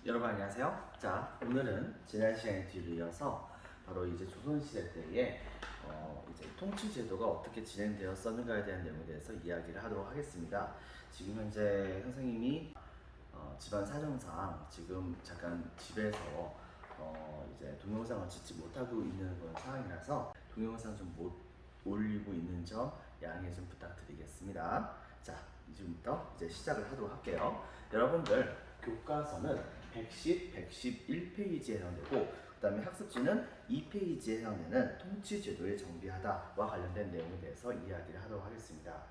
여러분 안녕하세요. 자, 오늘은 지난 시간에 뒤를 이어서 바로 이제 조선시대 때에 이제 통치 제도가 어떻게 진행되었었는가에 대한 내용에 대해서 이야기를 하도록 하겠습니다. 지금 현재 선생님이 집안 사정상 지금 잠깐 집에서 이제 동영상을 찍지 못하고 있는 그런 상황이라서 동영상 좀 못 올리고 있는 점 양해 좀 부탁드리겠습니다. 자, 이제부터 이제 시작을 하도록 할게요. 여러분들 교과서는 110, 111페이지에 해당되고 그 다음에 학습지는 2페이지에 해당되는 통치제도의 정비하다와 관련된 내용에 대해서 이야기를 하도록 하겠습니다.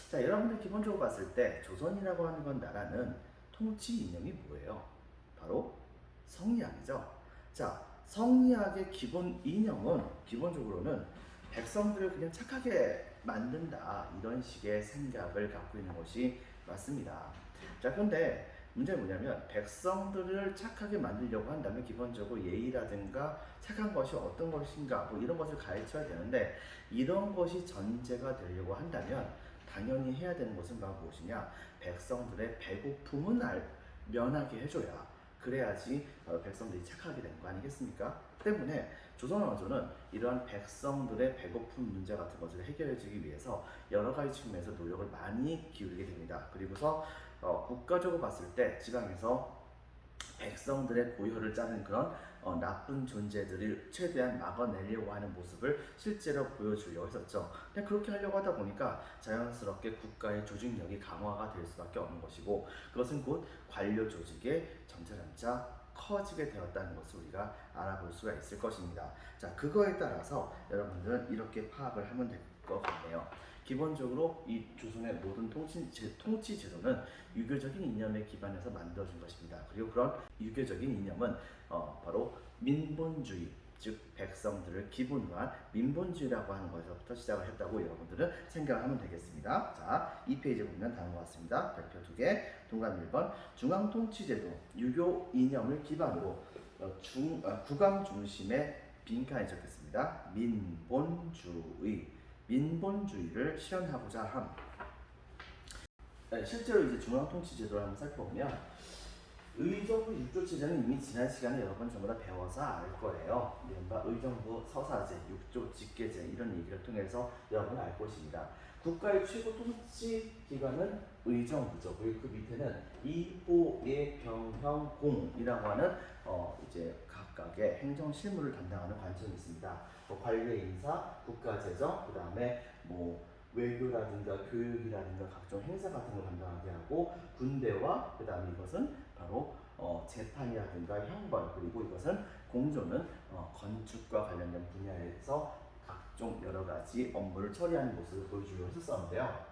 자, 여러분들 기본적으로 봤을 때 조선이라고 하는 건 나라는 통치 이념이 뭐예요? 바로 성리학이죠. 자, 성리학의 기본 이념은 기본적으로는 백성들을 그냥 착하게 만든다 이런 식의 생각을 갖고 있는 것이 맞습니다. 자, 그런데 문제는 뭐냐면 백성들을 착하게 만들려고 한다면 기본적으로 예의라든가 착한 것이 어떤 것인가 뭐 이런 것을 가르쳐야 되는데 이런 것이 전제가 되려고 한다면 당연히 해야 되는 것은 바로 무엇이냐, 백성들의 배고픔은 면하게 해줘야 그래야지 백성들이 착하게 되는 거 아니겠습니까? 때문에 조선왕조는 이러한 백성들의 배고픔 문제 같은 것을 해결해주기 위해서 여러 가지 측면에서 노력을 많이 기울이게 됩니다. 그리고서 국가적으로 봤을 때 지방에서 백성들의 고혈을 짜는 그런 나쁜 존재들을 최대한 막아내려고 하는 모습을 실제로 보여주려고 했었죠. 근데 그렇게 하려고 하다 보니까 자연스럽게 국가의 조직력이 강화가 될 수밖에 없는 것이고 그것은 곧 관료 조직의 점차점차 커지게 되었다는 것을 우리가 알아볼 수가 있을 것입니다. 자, 그거에 따라서 여러분들은 이렇게 파악을 하면 될 것 같네요. 기본적으로 이 조선의 모든 통치 제도는 유교적인 이념에 기반해서 만들어진 것입니다. 그리고 그런 유교적인 이념은 바로 민본주의, 즉 백성들을 기본으로 한 민본주의라고 하는 것에서부터 시작을 했다고 여러분들은 생각을 하면 되겠습니다. 자, 이 페이지에 보면 다음과 같습니다. 별표 2개, 동그라미 1번, 중앙통치제도, 유교 이념을 기반으로 국왕 중심의 빈칸에 적혔습니다. 민본주의를 실현하고자 함. 네, 실제로 이제 중앙통치제도를 한번 살펴보면 의정부 6조 체제는 이미 지난 시간에 여러분 전부 다 배워서 알 거예요. 이른바 의정부 서사제, 6조 직계제 이런 얘기를 통해서 여러분 알 것입니다. 국가의 최고 통치 기관은 의정부죠. 그리고 그 밑에는 이보예 병형공이라고 하는 이제 각각의 행정 실무를 담당하는 관청이 있습니다. 관례 인사, 국가재정, 그 다음에 외교라든가 교육이라든가 각종 행사 같은 걸 담당하게 하고 군대와 그 다음에 이것은 바로 재판이라든가 형벌, 그리고 이것은 공조는 건축과 관련된 분야에서 각종 여러 가지 업무를 처리하는 모습을 보여주려고 했었는데요.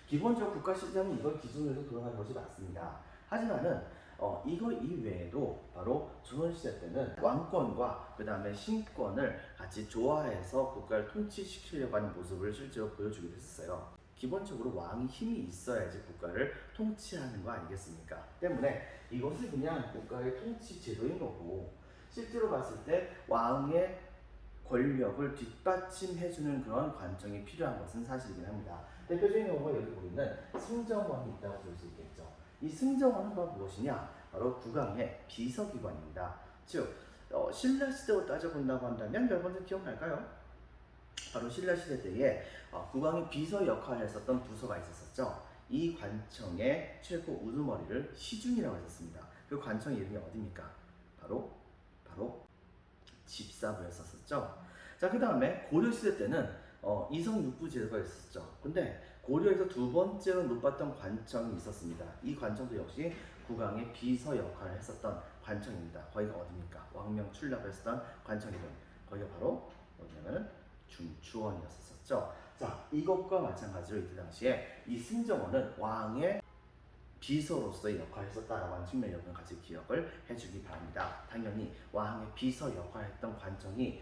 기본적으로 국가 시스템은 이걸 기준으로 해서 돌아가는 것이 맞습니다. 하지만은 이거 이외에도 바로 조선시대 때는 왕권과 그 다음에 신권을 같이 조화해서 국가를 통치시키려고 하는 모습을 실제로 보여주기도 했어요. 기본적으로 왕이 힘이 있어야지 국가를 통치하는 거 아니겠습니까? 때문에 이것을 그냥 국가의 통치 제도인 거고 실제로 봤을 때 왕의 권력을 뒷받침해주는 그런 관청이 필요한 것은 사실이긴 합니다. 대표적인 경우가 여기 보이는 승정원이 있다고 볼 수 있겠죠. 이 승정원은 바로 무엇이냐? 바로 국왕의 비서기관입니다. 즉 신라시대로 따져본다고 한다면 여러분들 기억날까요? 바로 신라시대 때에 국왕의 비서 역할을 했었던 부서가 있었죠. 이 관청의 최고 우두머리를 시중이라고 했었습니다. 그 관청 이름이 어디입니까? 바로 집사부였었죠. 자, 그 다음에 고려시대 때는 이성육부 제도가 있었죠. 근데 고려에서 두 번째로 높았던 관청이 있었습니다. 이 관청도 역시 국왕의 비서 역할을 했었던 관청입니다. 거기가 어디입니까? 왕명 출납을 했었던 관청 이름. 거기가 바로 뭐냐면 중추원이었었죠. 자, 이것과 마찬가지로 이때 당시에 이 승정원은 왕의 비서로서의 역할을 했었다라고 하는 측면 여러분 같이 기억을 해주기 바랍니다. 당연히 왕의 비서 역할을 했던 관청이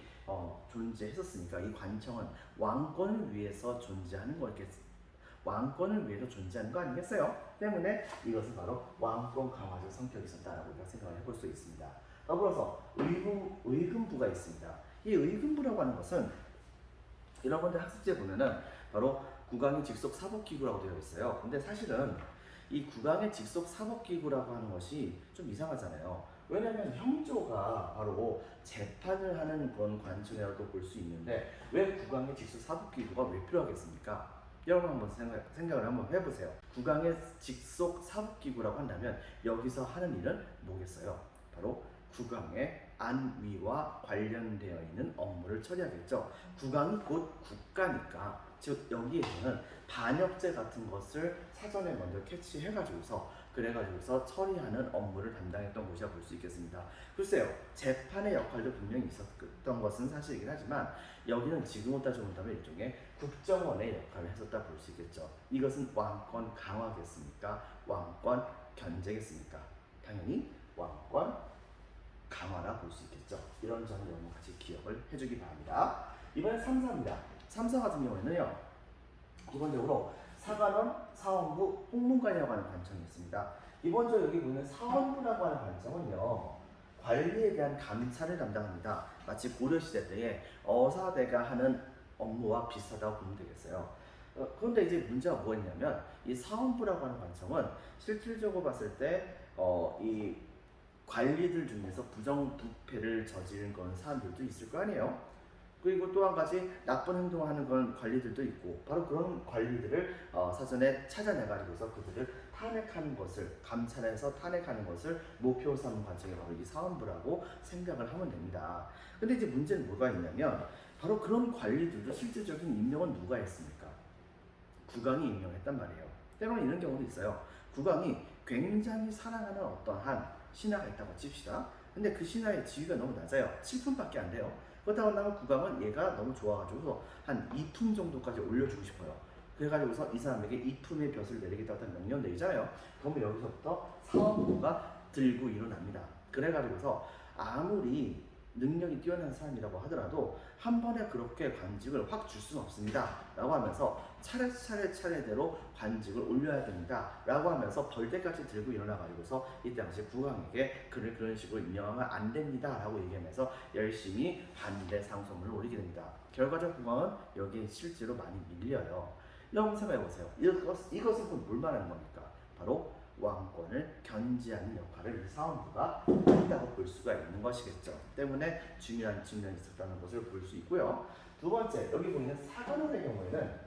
존재했었으니까 이 관청은 왕권을 위해서 존재하는 왕권을 위해서 존재하는 거 아니겠어요? 때문에 이것은 바로 왕권 강화적 성격이 있었다라고 우리가 생각을 해볼 수 있습니다. 더불어서 의금부가 있습니다. 이 의금부라고 하는 것은 여러분들 학습지에 보면은 바로 국왕의 직속 사법기구라고 되어 있어요. 근데 사실은 이 국왕의 직속 사법기구라고 하는 것이 좀 이상하잖아요. 왜냐하면 형조가 바로 재판을 하는 그런 관청이라고 볼 수 있는데 왜 국왕의 직속 사법기구가 왜 필요하겠습니까? 여러분 한번 생각을 한번 해보세요. 국왕의 직속 사법기구라고 한다면 여기서 하는 일은 뭐겠어요? 바로 국왕의 안위와 관련되어 있는 업무를 처리하겠죠. 국왕이 곧 국가니까, 즉 여기에서는 반역죄 같은 것을 사전에 먼저 캐치해가지고서 그래가지고서 처리하는 업무를 담당했던 곳이라 볼 수 있겠습니다. 글쎄요, 재판의 역할도 분명히 있었던 것은 사실이긴 하지만 여기는 지금으로 따져본다면 일종의 국정원의 역할을 했었다 볼 수 있겠죠. 이것은 왕권 강화겠습니까? 왕권 견제겠습니까? 당연히 왕권 강화라 볼 수 있겠죠. 이런 점을 여러분 같이 기억을 해주기 바랍니다. 이번엔 3사입니다. 3사 같은 경우에는요, 기본적으로 사관원, 사원부, 홍문관이라고 하는 관청이 있습니다. 기본적으로 여기 보이는 사원부라고 하는 관청은요, 관리에 대한 감찰을 담당합니다. 마치 고려시대 때에 어사대가 하는 업무와 비슷하다고 보면 되겠어요. 그런데 이제 문제가 뭐였냐면 이 사원부라고 하는 관청은 실질적으로 봤을 때 이 관리들 중에서 부정부패를 저지른 그런 사람들도 있을 거 아니에요. 그리고 또 한 가지 나쁜 행동하는 그런 관리들도 있고 바로 그런 관리들을 사전에 찾아내가지고서 그들을 탄핵하는 것을 감찰해서 탄핵하는 것을 목표로 삼은 관청이 바로 이 사원부라고 생각을 하면 됩니다. 근데 이제 문제는 뭐가 있냐면 바로 그런 관리들도 실질적인 임명은 누가 했습니까? 국왕이 임명했단 말이에요. 때로는 이런 경우도 있어요. 국왕이 굉장히 사랑하는 어떠한 신하가 있다고 칩시다. 근데 그 신하의 지위가 너무 낮아요. 7품밖에 안 돼요. 그렇다고 한다면 국왕은 얘가 너무 좋아가지고 한 2품 정도까지 올려주고 싶어요. 그래가지고서 이 사람에게 2품의 벼슬을 내리겠다고 명령 내리잖아요. 그러면 여기서부터 사원부가 들고 일어납니다. 그래가지고서 아무리 능력이 뛰어난 사람이라고 하더라도 한 번에 그렇게 관직을 확 줄 수는 없습니다 라고 하면서 차례대로 관직을 올려야 됩니다 라고 하면서 벌떼까지 들고 일어나 가지고서 이때 당시 국왕에게 그를 그런 식으로 임명하면 안 됩니다 라고 얘기하면서 열심히 반대 상소문을 올리게 됩니다. 결과적으로 국왕은 여기에 실제로 많이 밀려요. 여러분 생각해보세요. 이것은 뭘 말하는 겁니까? 바로 왕권을 견제하는 역할을 이 사원부가 했다고 볼 수가 있는 것이겠죠. 때문에 중요한 측면이 있었다는 것을 볼 수 있고요. 두 번째, 여기 보이는 사관원의 경우에는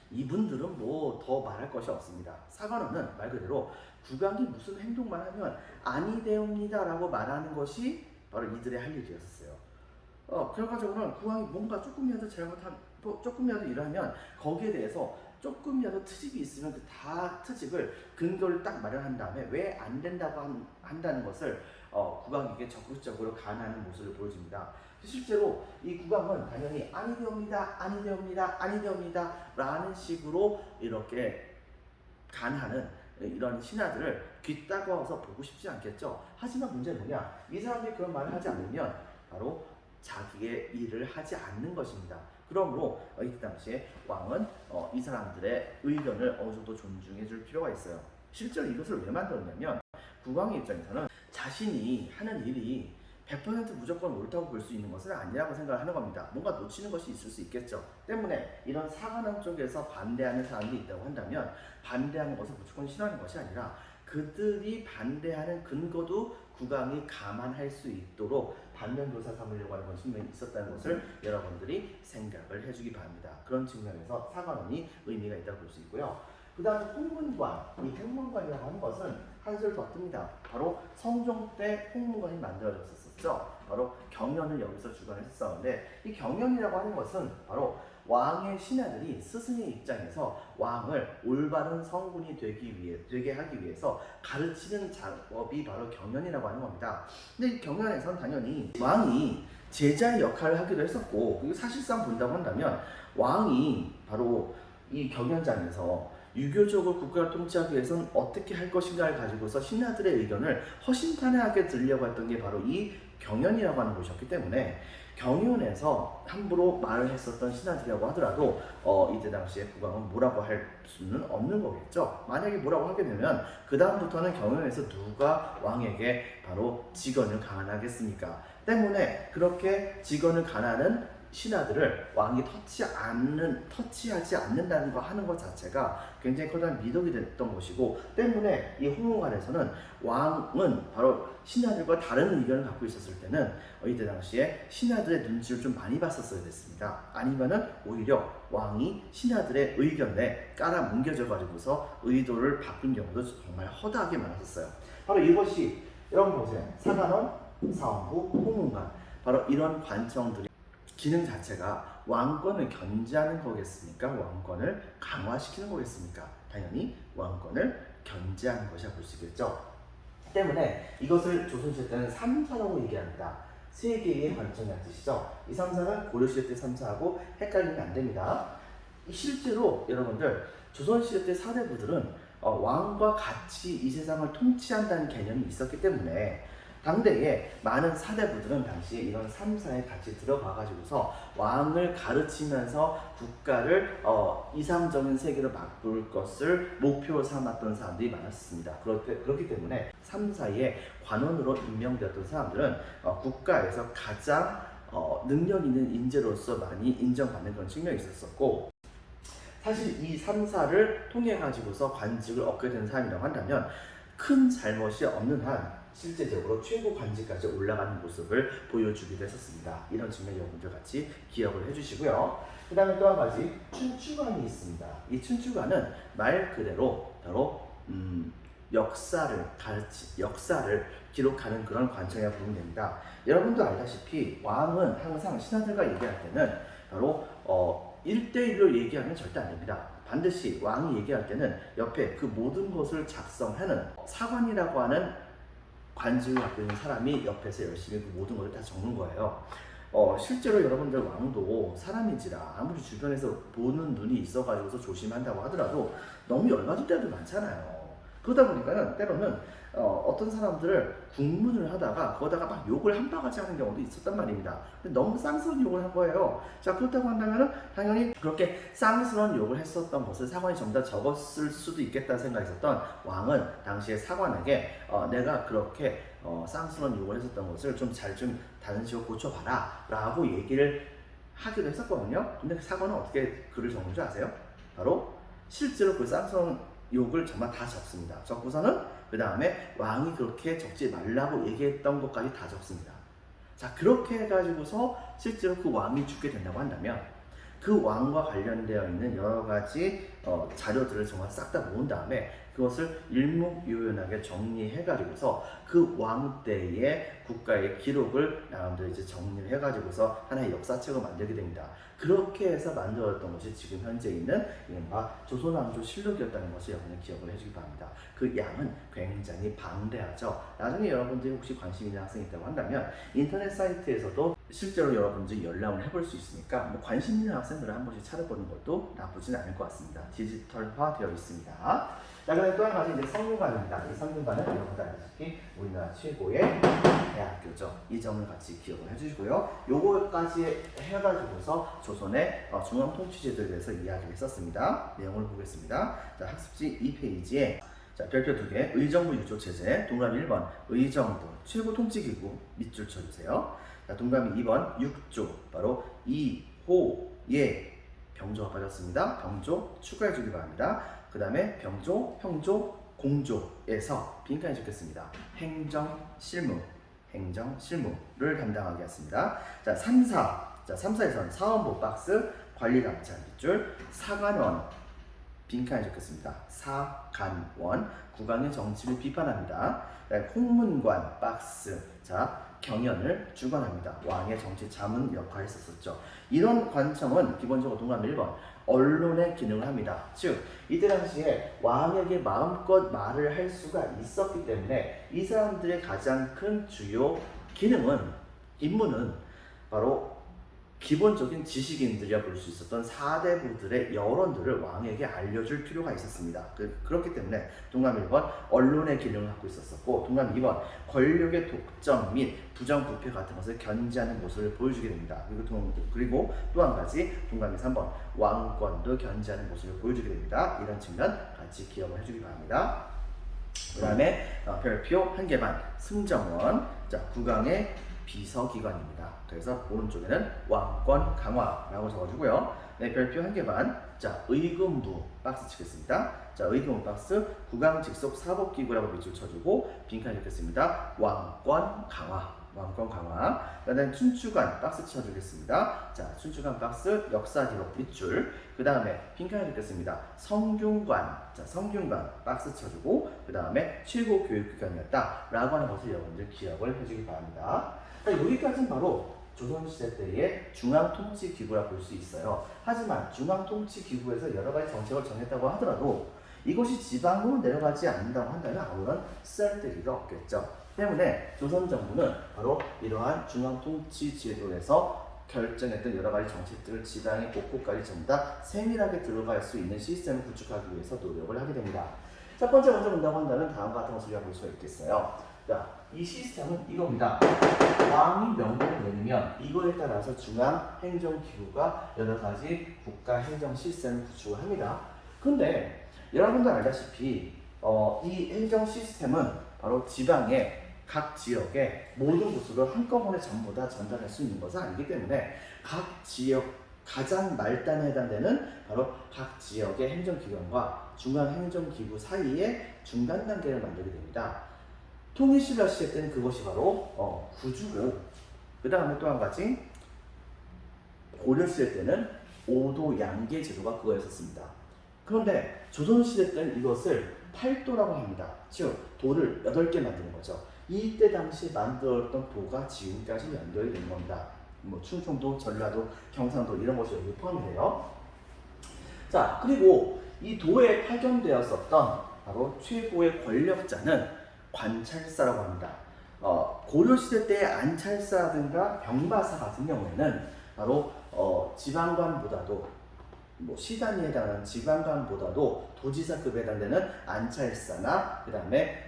이분들은 뭐 더 말할 것이 없습니다. 사관원은 말 그대로 국왕이 무슨 행동만 하면 아니 되옵니다 라고 말하는 것이 바로 이들의 할 일이었어요. 결과적으로는 국왕이 뭔가 조금이라도 조금이라도 일하면 거기에 대해서 조금이라도 트집이 있으면 그 다 트집을 근거를 딱 마련한 다음에 왜 안 된다고 한다는 것을 국왕에게 적극적으로 간하는 모습을 보여줍니다. 실제로 이 국왕은 당연히 아니 되옵니다 라는 식으로 이렇게 간하는 이런 신하들을 귀 따가워서 보고 싶지 않겠죠. 하지만 문제는 뭐냐, 이 사람들이 그런 말을 하지 않으면 바로 자기의 일을 하지 않는 것입니다. 그러므로 이때 당시에 왕은 이 사람들의 의견을 어느 정도 존중해 줄 필요가 있어요. 실제로 이것을 왜 만들었냐면 국왕의 입장에서는 자신이 하는 일이 100% 무조건 옳다고 볼 수 있는 것은 아니라고 생각을 하는 겁니다. 뭔가 놓치는 것이 있을 수 있겠죠. 때문에 이런 사관원 쪽에서 반대하는 사람이 있다고 한다면 반대하는 것을 무조건 싫어하는 것이 아니라 그들이 반대하는 근거도 국왕이 감안할 수 있도록 반면교사 삼으려고 하는 측면이 있었다는 것을 여러분들이 생각을 해주기 바랍니다. 그런 측면에서 사관원이 의미가 있다고 볼 수 있고요. 그 다음 홍문관, 이 홍문관이라고 하는 것은 한술 더 뜹니다. 바로 성종 때 홍문관이 만들어졌었죠. 바로 경연을 여기서 주관했었는데 이 경연이라고 하는 것은 바로 왕의 신하들이 스승의 입장에서 왕을 올바른 성군이 되게 하기 위해서 가르치는 작업이 바로 경연이라고 하는 겁니다. 근데 이 경연에서는 당연히 왕이 제자의 역할을 하기도 했었고, 그리고 사실상 본다고 한다면 왕이 바로 이 경연장에서 유교적으로 국가를 통치하기 위해서는 어떻게 할 것인가를 가지고서 신하들의 의견을 허심탄회하게 들으려고 했던 게 바로 이 경연이라고 하는 곳이었기 때문에 경연에서 함부로 말을 했었던 신하들이라고 하더라도 이때 당시에 국왕은 뭐라고 할 수는 없는 거겠죠. 만약에 뭐라고 하게 되면 그 다음부터는 경연에서 누가 왕에게 바로 직언을 강한하겠습니까? 때문에 그렇게 직언을 강하는 신하들을 왕이 터치하지 않는다는 거 하는 것 자체가 굉장히 커다란 미덕이 됐던 것이고, 때문에 이 호문관에서는 왕은 바로 신하들과 다른 의견을 갖고 있었을 때는 이때 당시에 신하들의 눈치를 좀 많이 봤었어야 됐습니다. 아니면은 오히려 왕이 신하들의 의견에 깔아뭉개져 가지고서 의도를 바꾼 경우도 정말 허다하게 많았었어요. 바로 이것이, 여러분 보세요. 사관원, 사원부, 호문관, 바로 이런 관청들이 기능 자체가 왕권을 견제하는 거겠습니까? 왕권을 강화시키는 거겠습니까? 당연히 왕권을 견제하는 것이라 볼 수 있겠죠. 때문에 이것을 조선시대 때는 삼사라고 얘기합니다. 세 개의 관청이라는 뜻이죠. 이 삼사는 고려시대 때 삼사하고 헷갈리면 안 됩니다. 실제로 여러분들 조선시대 때 사대부들은 왕과 같이 이 세상을 통치한다는 개념이 있었기 때문에 당대에 많은 사대부들은 당시에 이런 삼사에 같이 들어가가지고서 왕을 가르치면서 국가를 이상적인 세계로 바꿀 것을 목표로 삼았던 사람들이 많았습니다. 그렇기 때문에 삼사의 관원으로 임명되었던 사람들은 국가에서 가장 능력 있는 인재로서 많이 인정받는 그런 측면이 있었고, 사실 이 삼사를 통해 가지고서 관직을 얻게 된 사람이라고 한다면 큰 잘못이 없는 한 실제적으로 최고 관직까지 올라가는 모습을 보여주기도 했었습니다. 이런 측면 여러분들 같이 기억을 해주시고요. 그 다음에 또 한 가지 춘추관이 있습니다. 이 춘추관은 말 그대로 바로 역사를 기록하는 그런 관청이라고 보면 됩니다. 여러분도 알다시피 왕은 항상 신하들과 얘기할 때는 바로 1대1로 얘기하면 절대 안 됩니다. 반드시 왕이 얘기할 때는 옆에 그 모든 것을 작성하는 사관이라고 하는 관직을 갖고 있는 사람이 옆에서 열심히 그 모든 것을 다 적는 거예요. 실제로 여러분들 왕도 사람인지라 아무리 주변에서 보는 눈이 있어가지고서 조심한다고 하더라도 너무 열받을 때도 많잖아요. 그러다 보니까는 때로는 어떤 사람들을 국문을 하다가 거기다가 막 욕을 한 바가지 하는 경우도 있었단 말입니다. 근데 너무 쌍스러운 욕을 한 거예요. 자, 그렇다고 한다면은 당연히 그렇게 쌍스러운 욕을 했었던 것을 사관이 전부 다 적었을 수도 있겠다는 생각이 있었던 왕은 당시에 사관에게 내가 그렇게 쌍스러운 욕을 했었던 것을 좀 다른 식으로 고쳐봐라 라고 얘기를 하기도 했었거든요. 근데 사관은 어떻게 글을 적는 줄 아세요? 바로 실제로 그 쌍스러운 욕을 정말 다 적습니다. 적고서는 그 다음에 왕이 그렇게 적지 말라고 얘기했던 것까지 다 적습니다. 자, 그렇게 해가지고서 실제로 그 왕이 죽게 된다고 한다면 그 왕과 관련되어 있는 여러 가지 자료들을 정말 싹 다 모은 다음에 그것을 일목요연하게 정리해가지고서 그 왕 때의 국가의 기록을 나름대로 이제 정리를 해가지고서 하나의 역사책을 만들게 됩니다. 그렇게 해서 만들었던 것이 지금 현재 있는 이른바 조선왕조 실록이었다는 것을 여러분은 기억을 해주기 바랍니다. 그 양은 굉장히 방대하죠. 나중에 여러분들이 혹시 관심 있는 학생이 있다고 한다면 인터넷 사이트에서도 실제로 여러분들이 열람을 해볼 수 있으니까 뭐 관심 있는 학생들을 한 번씩 찾아보는 것도 나쁘진 않을 것 같습니다. 디지털화 되어 있습니다. 자, 그다음에 또 한 가지 이제 성균관입니다. 이 성균관은 여러분들 알다시피 우리나라 최고의 대학교죠. 이 점을 같이 기억을 해주시고요. 요거까지 해가지고서 조선의 중앙통치제도에 대해서 이야기를 했었습니다. 내용을 보겠습니다. 자, 학습지 2페이지에 자, 별표 2개, 의정부 유조체제, 동그라미 1번, 의정부, 최고 통치기구, 밑줄 쳐주세요. 자, 동그라미 2번, 6조, 바로 이호예, 병조가 빠졌습니다. 병조 추가해주기 바랍니다. 그 다음에 병조, 형조, 공조에서 빈칸에 적겠습니다. 행정실무를 담당하게 했습니다. 자, 3사에서는 사원부 박스, 관리감찰 밑줄, 사관원 빈칸에 적겠습니다. 사간원, 국왕의 정치를 비판합니다. 홍문관 박스, 자, 경연을 주관합니다. 왕의 정치 자문 역할을 했었죠. 이런 관청은 기본적으로 동그라미 1번 언론의 기능을 합니다. 즉 이때 당시에 왕에게 마음껏 말을 할 수가 있었기 때문에 이 사람들의 가장 큰 주요 임무는 바로 기본적인 지식인들이라 볼 수 있었던 사대부들의 여론들을 왕에게 알려줄 필요가 있었습니다. 그렇기 때문에 동그라미 1번 언론의 기능을 갖고 있었고, 동그라미 2번 권력의 독점 및 부정부패 같은 것을 견제하는 모습을 보여주게 됩니다. 그리고 또 한 가지 동그라미 3번 왕권도 견제하는 모습을 보여주게 됩니다. 이런 측면 같이 기억을 해주기 바랍니다. 그 다음에 별표 1개 반 승정원, 자, 국왕의 비서기관입니다. 그래서 오른쪽에는 왕권 강화라고 적어주고요. 네, 별표 한 개만. 자, 의금부 박스 치겠습니다. 자, 의금부 박스 국왕 직속 사법기구라고 밑줄 쳐주고 빈칸 읽겠습니다. 왕권 강화. 왕권 강화. 그다음에 춘추관 박스 쳐주겠습니다. 자, 춘추관 박스 역사 기록 밑줄. 그 다음에 빈칸 읽겠습니다. 성균관. 자, 성균관 박스 쳐주고 그 다음에 최고 교육기관이었다 라고 하는 것을 여러분들 기억을 해주기 바랍니다. 자, 여기까지는 바로 조선시대 때의 중앙통치기구라 볼 수 있어요. 하지만 중앙통치기구에서 여러 가지 정책을 정했다고 하더라도 이것이 지방으로 내려가지 않는다고 한다면 아무런 쓸데기가 없겠죠. 때문에 조선 정부는 바로 이러한 중앙통치제도에서 결정했던 여러 가지 정책들을 지방의 곳곳까지 전부 다 세밀하게 들어갈 수 있는 시스템을 구축하기 위해서 노력을 하게 됩니다. 첫 번째 먼저 본다고 한다면 다음과 같은 것을 볼 수가 있겠어요. 자, 이 시스템은 이겁니다. 왕이 명령을 내리면 이거에 따라서 중앙행정기구가 여러 가지 국가 행정 시스템을 구축을 합니다. 그런데 여러분들 알다시피 이 행정 시스템은 바로 지방의 각 지역의 모든 곳으로 한꺼번에 전부 다 전달할 수 있는 것은 아니기 때문에 각 지역 가장 말단에 해당되는 바로 각 지역의 행정기관과 중앙행정기구 사이에 중간 단계를 만들게 됩니다. 통일신라 시대 때는 그것이 바로 구주고, 그 다음에 또 한 가지 고려시대 때는 오도 양계 제도가 그거였었습니다. 그런데 조선시대 때는 이것을 팔도라고 합니다. 즉 도를 8개 만드는 거죠. 이때 당시 만들었던 도가 지금까지 연결이 되는 겁니다. 뭐 충청도, 전라도, 경상도 이런 것이 여기 포함이 돼요. 자, 그리고 이 도에 파견되었었던 바로 최고의 권력자는 관찰사라고 합니다. 고려시대 때의 안찰사라든가 병마사 같은 경우에는 바로 지방관보다도 시단위에 해당하는 지방관보다도 도지사급에 해당되는 안찰사나 그 다음에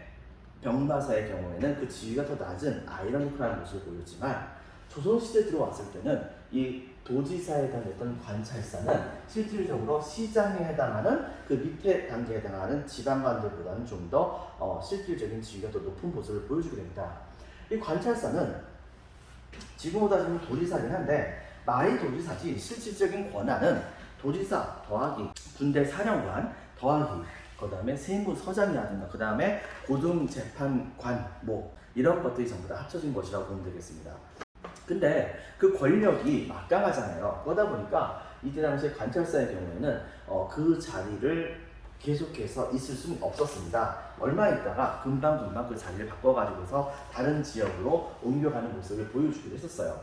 병마사의 경우에는 그 지위가 더 낮은 아이러니컬한 모습을 보였지만 조선시대 들어왔을 때는 이 도지사에 해당했던 관찰사는 실질적으로 시장에 해당하는 그 밑에 단계에 해당하는 지방관들보다는 좀 더 실질적인 지위가 더 높은 모습을 보여주게 됩니다. 이 관찰사는 지금으로 따지면 도지사긴 한데 말이 도지사지 실질적인 권한은 도지사 더하기 군대 사령관 더하기 그 다음에 세무서장이라든가 그 다음에 고등재판관 이런 것들이 전부 다 합쳐진 것이라고 보면 되겠습니다. 근데 그 권력이 막강하잖아요. 그러다 보니까 이때 당시에 관찰사의 경우에는 그 자리를 계속해서 있을 수는 없었습니다. 얼마 있다가 금방 그 자리를 바꿔가지고서 다른 지역으로 옮겨가는 모습을 보여주기도 했었어요.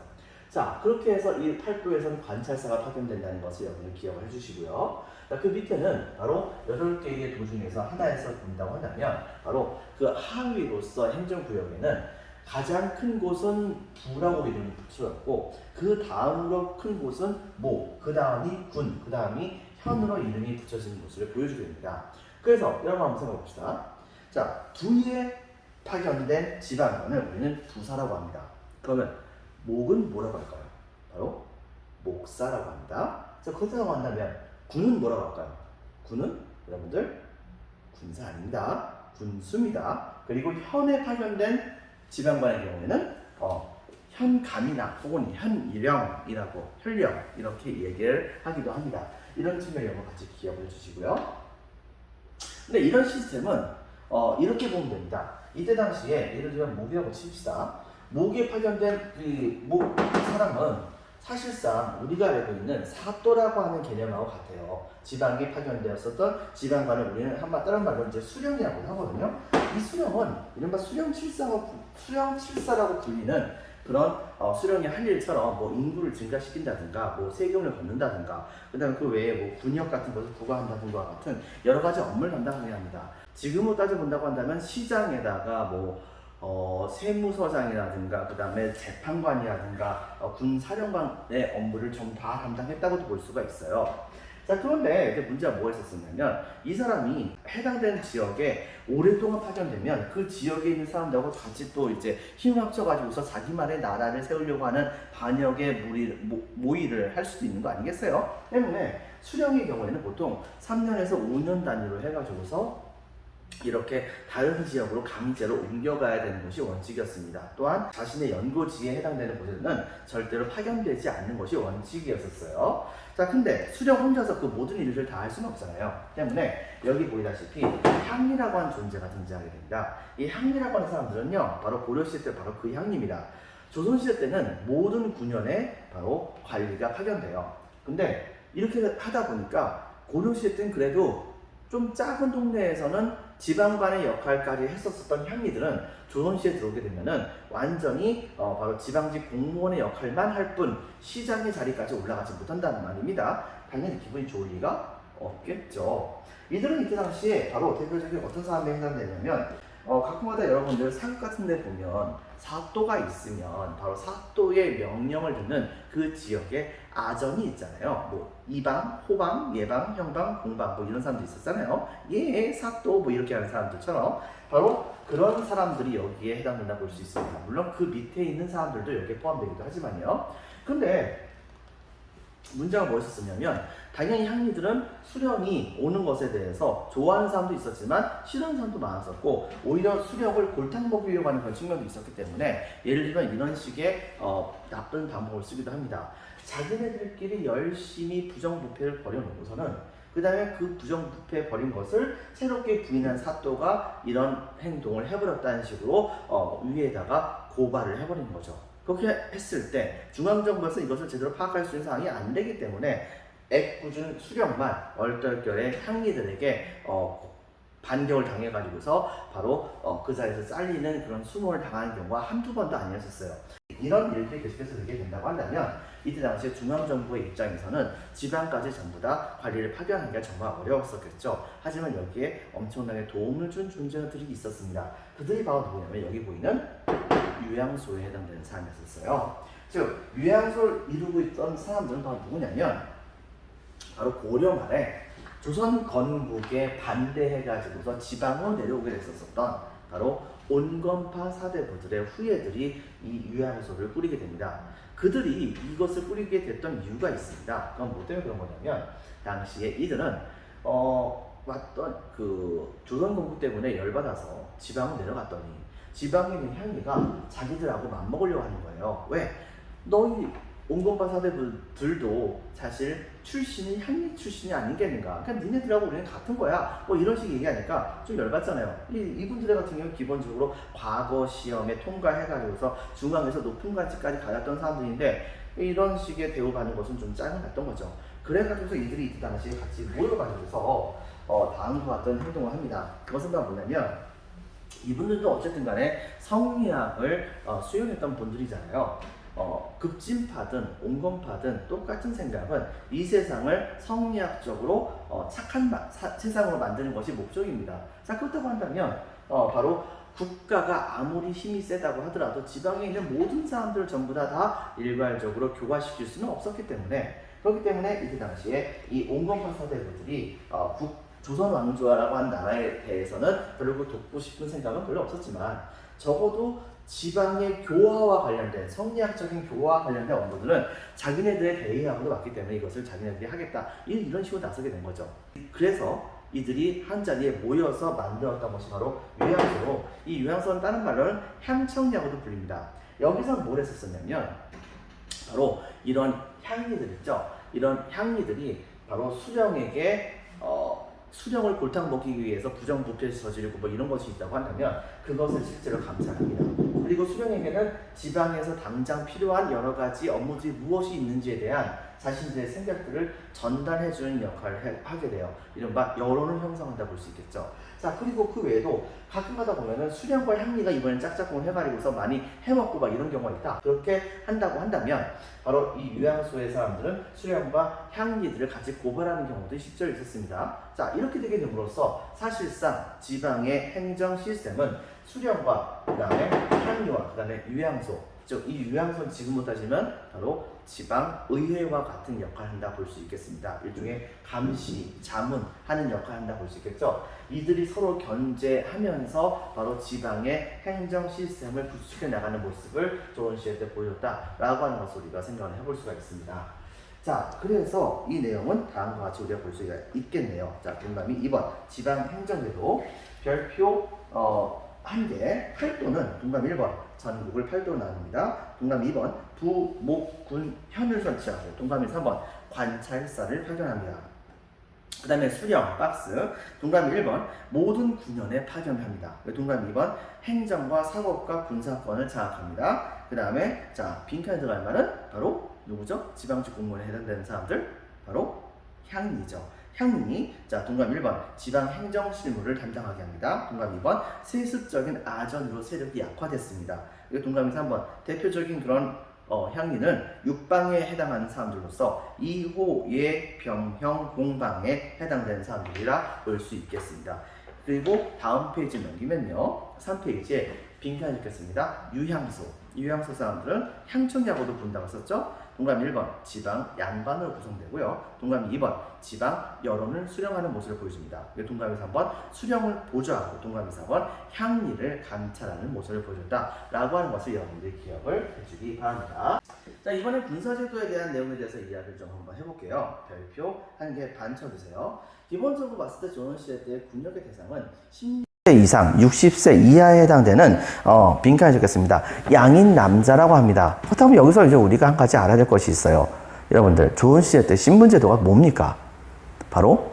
자, 그렇게 해서 이 팔도에서는 관찰사가 파견된다는 것을 여러분들 기억을 해주시고요. 자, 그 밑에는 바로 8개의 도 중에서 하나에서 본다고 한다면 바로 그 하위로서 행정구역에는 가장 큰 곳은 부라고 이름을 붙였고 그 다음으로 큰 곳은 모, 그 다음이 군, 그 다음이 현으로 이름이 붙여진 모습을 보여주게 됩니다. 그래서 여러분 한번 생각해 봅시다. 자, 두에 파견된 지방관을 우리는 부사라고 합니다. 그러면 목은 뭐라고 할까요? 바로 목사라고 합니다. 자, 그렇다고 한다면 군은 뭐라고 할까요? 군은 여러분들 군사 아닙니다. 군수입니다. 그리고 현에 파견된 지방관의 경우에는 현감이나 혹은 현일령이라고 현령 이렇게 얘기를 하기도 합니다. 이런 측면을 같이 기억을 해주시고요. 근데 이런 시스템은 이렇게 보면 됩니다. 이때 당시에 예를 들면 목이라고 칩시다. 목에 파견된 그 사람은 사실상 우리가 알고 있는 사또라고 하는 개념하고 같아요. 지방에 파견되었었던 지방관을 우리는 다른 말로 이제 수령이라고 하거든요. 이 수령은 이른바 수령칠사라고 불리는 그런 수령이 할 일처럼 인구를 증가시킨다든가 세금을 걷는다든가 그다음에 그 외에 군역 같은 것을 부과한다든가 같은 여러 가지 업무를 담당하게 합니다. 지금으로 따져본다고 한다면 시장에다가 세무서장이라든가 그 다음에 재판관이라든가 군사령관의 업무를 좀 다 담당했다고도 볼 수가 있어요. 자, 그런데 이제 문제가 뭐가 있었냐면 이 사람이 해당되는 지역에 오랫동안 파견되면 그 지역에 있는 사람들하고 같이 또 이제 힘을 합쳐가지고서 자기만의 나라를 세우려고 하는 반역의 모의를 할 수도 있는 거 아니겠어요? 때문에 수령의 경우에는 보통 3년에서 5년 단위로 해가지고서 이렇게 다른 지역으로 강제로 옮겨가야 되는 것이 원칙이었습니다. 또한 자신의 연고지에 해당되는 곳에는 절대로 파견되지 않는 것이 원칙이었어요. 자, 근데 수령 혼자서 그 모든 일을 다 할 수는 없잖아요. 때문에 여기 보이다시피 향리라고 하는 존재가 등장하게 됩니다. 이 향리라고 하는 사람들은요, 바로 고려시대 때 바로 그 향리입니다. 조선시대 때는 모든 군현에 바로 관리가 파견돼요. 근데 이렇게 하다 보니까 고려시대 때는 그래도 좀 작은 동네에서는 지방관의 역할까지 했었던 향리들은 조선시대에 들어오게 되면은 완전히 바로 지방직 공무원의 역할만 할 뿐 시장의 자리까지 올라가지 못한다는 말입니다. 당연히 기분이 좋을 리가 없겠죠. 이들은 이때 당시에 바로 대표적인 어떤 사람에 해당되냐면 가끔마다 여러분들 사극 같은 데 보면 사또가 있으면 바로 사또의 명령을 듣는 그 지역에 아전이 있잖아요. 뭐 이방, 호방, 예방, 형방, 공방 뭐 이런 사람도 있었잖아요. 예, 사또 뭐 이렇게 하는 사람들처럼 바로 그런 사람들이 여기에 해당된다 볼 수 있습니다. 물론 그 밑에 있는 사람들도 여기에 포함되기도 하지만요. 근데 문제가 뭐였었냐면 당연히 향리들은 수령이 오는 것에 대해서 좋아하는 사람도 있었지만 싫어하는 사람도 많았었고 오히려 수령을 골탕 먹이려고 하는 그런 측면도 있었기 때문에 예를 들면 이런 식의 나쁜 방법을 쓰기도 합니다. 자기네들끼리 열심히 부정부패를 벌여놓고서는 그 다음에 그 부정부패 벌인 것을 새롭게 부인한 사또가 이런 행동을 해버렸다는 식으로 위에다가 고발을 해버리는 거죠. 그렇게 했을 때 중앙정부에서 이것을 제대로 파악할 수 있는 상황이 안 되기 때문에 애꿎은 수령만 얼떨결에 향리들에게 반격을 당해가지고서 바로 그 자리에서 잘리는 그런 수모를 당하는 경우가 한두 번도 아니었었어요. 이런 일들이 계속해서 되게 된다고 한다면 이때 당시에 중앙정부의 입장에서는 지방까지 전부 다 관리를 파견하기가 정말 어려웠었겠죠. 하지만 여기에 엄청나게 도움을 준 존재들이 있었습니다. 그들이 바로 누구냐면 여기 보이는 유양소에 해당되는 사람이었어요. 즉 유양소를 이루고 있던 사람들은 바로 누구냐면 바로 고려 말에 조선 건국에 반대해가지고서 지방으로 내려오게 됐었던 바로 온건파 사대부들의 후예들이 이 유양소를 꾸리게 됩니다. 그들이 이것을 꾸리게 됐던 이유가 있습니다. 그건 뭐 때문에 그런 거냐면 당시에 이들은 왔던 그 조선 건국 때문에 열받아서 지방으로 내려갔더니 지방에 있는 향리가 자기들하고 맞먹으려고 하는 거예요. 왜? 너희 온건파 사대부들도 사실 출신이 향리 출신이 아니겠는가? 그러니까 니네들하고 우리는 같은 거야. 뭐 이런 식의 얘기하니까 좀 열받잖아요. 이분들 같은 경우 기본적으로 과거 시험에 통과해가지고서 중앙에서 높은 가치까지 가졌던 사람들인데 이런 식의 대우받는 것은 좀 짜증났던 거죠. 그래가지고서 이들이 이때 당시에 같이 모여가지고서 다음과 같은 행동을 합니다. 그것은 뭐냐면 이분들도 어쨌든 간에 성리학을 수용했던 분들이잖아요. 급진파든 온건파든 똑같은 생각은 이 세상을 성리학적으로 착한 세상으로 만드는 것이 목적입니다. 자, 그렇다고 한다면 바로 국가가 아무리 힘이 세다고 하더라도 지방에 있는 모든 사람들을 전부 다 일괄적으로 교화시킬 수는 없었기 때문에 그렇기 때문에 이때 당시에 이 온건파 사대부들이 조선 왕조라고 한 나라에 대해서는 별로 돕고 싶은 생각은 별로 없었지만 적어도 지방의 교화와 관련된 성리학적인 교화와 관련된 업무들은 자기네들의 대의하고도 맞기 때문에 이것을 자기네들이 하겠다 이런 식으로 나서게 된 거죠. 그래서 이들이 한 자리에 모여서 만들었던 것이 바로 유양소로 이 유양소는 다른 말로는 향청리라고도 불립니다. 여기서 뭘 했었냐면 바로 이런 향리들 있죠. 이런 향리들이 바로 수령에게 수령을 골탕 먹이기 위해서 부정부패를 저지르고 뭐 이런 것이 있다고 한다면 그것을 실제로 감찰합니다. 그리고 수령에게는 지방에서 당장 필요한 여러 가지 업무들이 무엇이 있는지에 대한 자신들의 생각들을 전달해주는 역할을 하게 돼요. 이른바 여론을 형성한다 볼 수 있겠죠. 자, 그리고 그 외에도 가끔가다 보면은 수령과 향리가 이번엔 짝짝꿍을 해가지고서 많이 해먹고 막 이런 경우가 있다. 그렇게 한다고 한다면 바로 이 유양소의 사람들은 수령과 향리들을 같이 고발하는 경우도 실제로 있었습니다. 자, 이렇게 되게 됨으로써 사실상 지방의 행정 시스템은 수령과 그 다음에 향리와 그 다음에 유양소, 즉 이 유양소는 지금으로 따지면 바로 지방의회와 같은 역할을 한다 볼 수 있겠습니다. 일종의 감시, 자문하는 역할을 한다 볼 수 있겠죠. 이들이 서로 견제하면서 바로 지방의 행정 시스템을 구축해 나가는 모습을 조선시대 때 보여줬다라고 하는 것을 우리가 생각을 해볼 수가 있습니다. 자, 그래서 이 내용은 다음과 같이 우리가 볼 수가 있겠네요. 자, 동감이 2번 지방행정제도 별표 1개, 8도는 동감 1번 전국을 8도로 나눕니다. 동감 2번 부, 목, 군, 현을 설치하고 동감이 3번 관찰사를 파견합니다. 그 다음에 수령, 박스, 동감 1번 모든 군현에 파견합니다. 동감 2번 행정과 사법과 군사권을 장악합니다. 그 다음에 자 빈칸에 들어갈 말은 바로 누구죠? 지방직 공무원에 해당되는 사람들 바로 향리죠. 향리. 자 동감 1번 지방 행정 실무를 담당하게 합니다. 동감 2번 세습적인 아전으로 세력이 약화됐습니다. 동감이 3번 대표적인 그런 향리는 육방에 해당하는 사람들로서 이호, 예, 병형, 공방에 해당되는 사람들이라 볼 수 있겠습니다. 그리고 다음 페이지 넘기면요. 3페이지에 빈칸을 읽겠습니다. 유향소. 유향소 사람들은 향청이하고도 분다고 썼죠. 동감 1번 지방 양반으로 구성되고요. 동감 2번 지방 여론을 수령하는 모습을 보여줍니다. 동감이 3번 수령을 보조하고 동감이 4번 향리를 감찰하는 모습을 보여준다 라고 하는 것을 여러분들이 기억을 해주기 바랍니다. 자 이번에 군사제도에 대한 내용에 대해서 이야기를 좀 한번 해볼게요. 별표 1개 반 쳐주세요. 기본적으로 봤을 때 조선시대 때 군역의 대상은 10세 이상 60세 이하에 해당되는 빈칸을 적겠습니다. 양인 남자라고 합니다. 그렇다면 여기서 이제 우리가 한 가지 알아야 될 것이 있어요. 여러분들 조선시대 때 신분제도가 뭡니까? 바로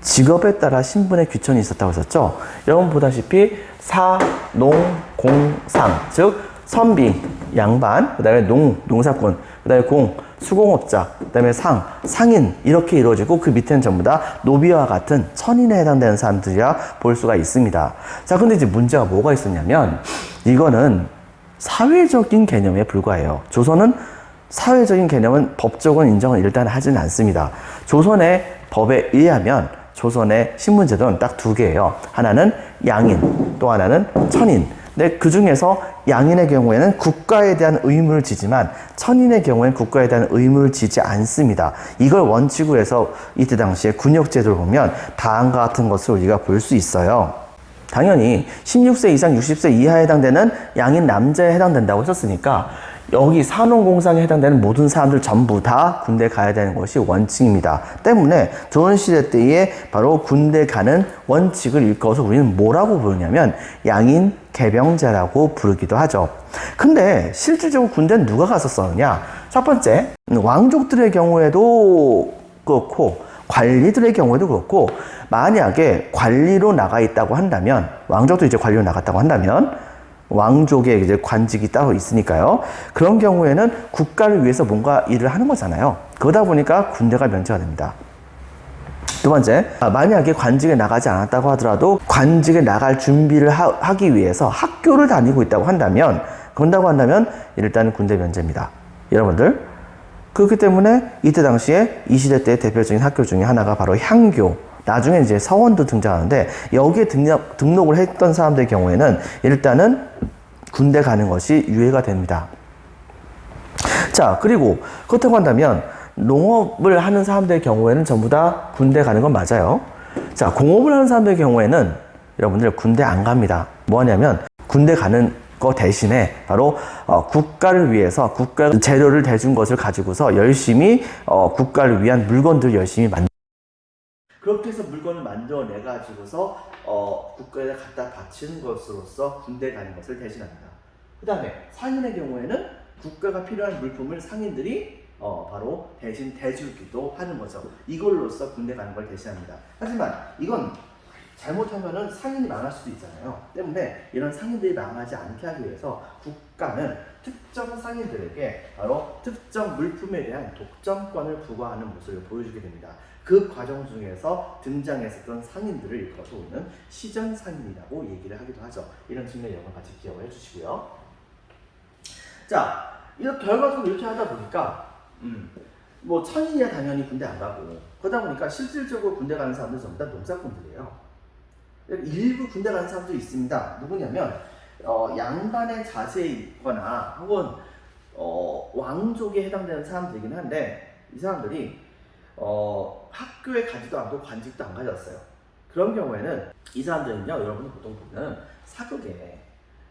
직업에 따라 신분의 규천이 있었다고 했었죠. 여러분 보다시피 사, 농, 공, 상, 즉 선비, 양반, 그 다음에 농사꾼, 그 다음에 공, 수공업자, 그 다음에 상, 상인 이렇게 이루어지고 그 밑에는 전부 다 노비와 같은 천인에 해당되는 사람들이라 볼 수가 있습니다. 자, 근데 이제 문제가 뭐가 있었냐면 이거는 사회적인 개념에 불과해요. 조선은 사회적인 개념은 법적으로 인정을 일단 하지는 않습니다. 조선의 법에 의하면 조선의 신분제도는 딱 두 개예요. 하나는 양인, 또 하나는 천인. 근데 그 중에서 양인의 경우에는 국가에 대한 의무를 지지만 천인의 경우에는 국가에 대한 의무를 지지 않습니다. 이걸 원칙으로 해서 이때 당시에 군역제도를 보면 다음과 같은 것을 우리가 볼 수 있어요. 당연히 16세 이상 60세 이하에 해당되는 양인 남자에 해당된다고 했었으니까 여기 산업공상에 해당되는 모든 사람들 전부 다 군대 가야 되는 것이 원칙입니다. 때문에 조선시대 때에 바로 군대 가는 원칙을 일컬어서 우리는 뭐라고 부르냐면 양인 개병제라고 부르기도 하죠. 근데 실질적으로 군대는 누가 갔었느냐? 첫 번째, 왕족들의 경우에도 그렇고 관리들의 경우에도 그렇고 만약에 관리로 나가 있다고 한다면 왕족도 이제 관리로 나갔다고 한다면 왕족의 이제 관직이 따로 있으니까요. 그런 경우에는 국가를 위해서 뭔가 일을 하는 거잖아요. 그러다 보니까 군대가 면제가 됩니다. 두 번째, 만약에 관직에 나가지 않았다고 하더라도 관직에 나갈 준비를 하기 위해서 학교를 다니고 있다고 한다면, 그런다고 한다면 일단 군대 면제입니다. 여러분들. 그렇기 때문에 이때 당시에 이 시대 때 대표적인 학교 중에 하나가 바로 향교. 나중에 이제 서원도 등장하는데 여기에 등록을 했던 사람들의 경우에는 일단은 군대 가는 것이 유예가 됩니다. 자, 그리고 그렇다고 한다면 농업을 하는 사람들의 경우에는 전부 다 군대 가는 건 맞아요. 자, 공업을 하는 사람들의 경우에는 여러분들 군대 안 갑니다. 뭐 하냐면 군대 가는 거 대신에 바로 국가를 위해서 국가 재료를 대준 것을 가지고서 열심히 국가를 위한 물건들을 열심히 그렇게 해서 물건을 만들어내 가지고서 국가에다 갖다 바치는 것으로서 군대 가는 것을 대신합니다. 그 다음에 상인의 경우에는 국가가 필요한 물품을 상인들이 바로 대신 대주기도 하는 거죠. 이걸로써 군대 가는 걸 대신합니다. 하지만 이건 잘못하면은 상인이 망할 수도 있잖아요. 때문에 이런 상인들이 망하지 않게 하기 위해서 국가는 특정 상인들에게 바로 특정 물품에 대한 독점권을 부과하는 모습을 보여주게 됩니다. 그 과정 중에서 등장했었던 상인들을 일컬어서 우리는 시전상인이라고 얘기를 하기도 하죠. 이런 측면의 영을 같이 기억을 해주시고요. 자, 이렇게 결과적으로 이렇게 하다 보니까 뭐 천인이야 당연히 군대 안 가고 그러다 보니까 실질적으로 군대 가는 사람들 전부 다 농사꾼들이에요. 일부 군대 가는 사람도 있습니다. 누구냐면 양반의 자제에 있거나 혹은 왕족에 해당되는 사람들이긴 한데 이 사람들이 학교에 가지도 않고 관직도 안 가졌어요. 그런 경우에는 이 사람들은요, 여러분이 보통 보면 사극에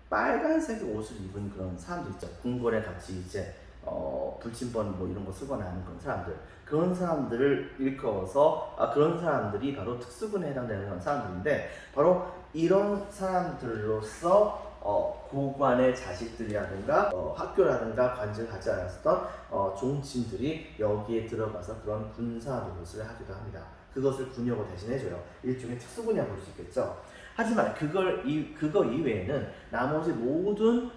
빨간색 옷을 입은 그런 사람들 있죠. 궁궐에 같이 이제 불침번 뭐 이런 거 쓰거나 하는 그런 사람들, 그런 사람들을 일컬어서 그런 사람들이 바로 특수군에 해당되는 그런 사람들인데 바로 이런 사람들로서 고관의 자식들이라든가 학교라든가 관직을 하지 않았던 종친들이 여기에 들어가서 그런 군사 노릇을 하기도 합니다. 그것을 군역으로 대신해줘요. 일종의 특수군이라고 볼 수 있겠죠. 하지만 그거 이외에는 나머지 모든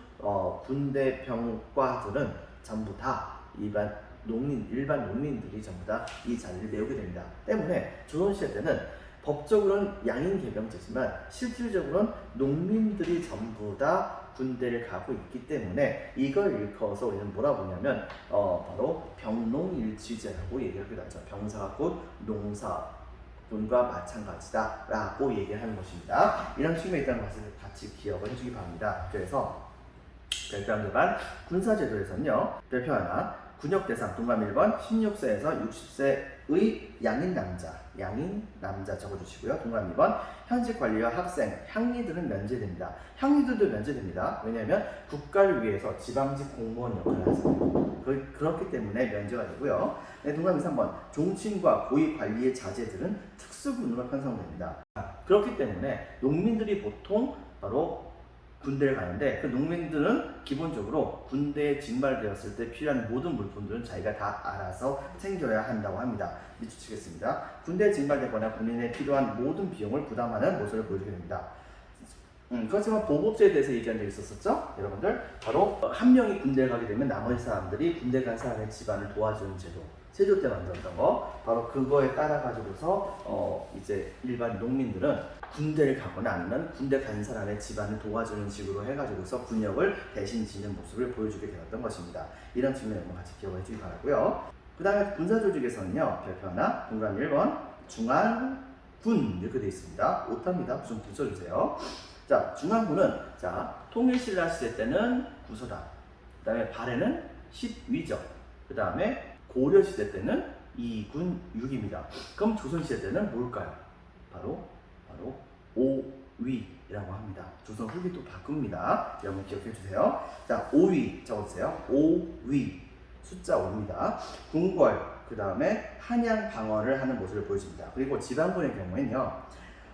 군대 병과들은 전부 다 일반 농민들이 전부 다 이 자리를 메우게 됩니다. 때문에 조선시대 때는 법적으로는 양인 개병제지만 실질적으로는 농민들이 전부 다 군대를 가고 있기 때문에 이걸 일컬어서 우리는 뭐라고 보냐면 바로 병농일치제라고 얘기하기도 하죠. 병사가 곧 농사군과 마찬가지다 라고 얘기를 하는 것입니다. 이런 측면에 있다는 것을 같이 기억을 해주기 바랍니다. 그래서 별표한 교반 군사제도에서는요, 별표 하나, 군역 대상 동감 1번 16세에서 60세의 양인 남자 적어주시고요. 동감 2번 현직 관리와 학생, 향리들은 면제됩니다. 향리들도 면제됩니다. 왜냐하면 국가를 위해서 지방직 공무원 역할을 하잖아요. 그렇기 때문에 면제가 되고요. 네, 동감 3번 종친과 고위 관리의 자제들은 특수군으로 편성됩니다. 그렇기 때문에 농민들이 보통 바로 군대를 가는데 그 농민들은 기본적으로 군대에 징발되었을 때 필요한 모든 물품들은 자기가 다 알아서 챙겨야 한다고 합니다. 밑줄치겠습니다. 군대에 징발되거나 군인에 필요한 모든 비용을 부담하는 모습을 보여주게 됩니다. 그렇지만 보복제에 대해서 얘기한 적이 있었었죠? 여러분들 바로 한 명이 군대에 가게 되면 나머지 사람들이 군대 간 사람의 집안을 도와주는 제도 때 만들었던 거, 바로 그거에 따라 가지고서 이제 일반 농민들은 군대를 가거나 아니면 군대 간 사람의 집안을 도와주는 식으로 해가지고서 군역을 대신 지는 모습을 보여주게 되었던 것입니다. 이런 측면을 같이 기억해 주기 바라고요. 그 다음에 군사조직에서는요, 별표 하나, 동그라미 1번 중앙군 이렇게 되어 있습니다. 오타입니다. 좀 붙여주세요. 자, 중앙군은 통일신라 시대 때는 구소당, 그 다음에 발해는 10위죠. 그 다음에 고려시대 때는 2군 6입니다. 그럼 조선시대 때는 뭘까요? 바로 5위라고 합니다. 조선 후기 또 바꿉니다. 여러분 기억해 주세요. 자, 5위 적어주세요. 5위 숫자 5입니다. 궁궐, 그 다음에 한양 방어를 하는 모습을 보여줍니다. 그리고 지방군의 경우에는요,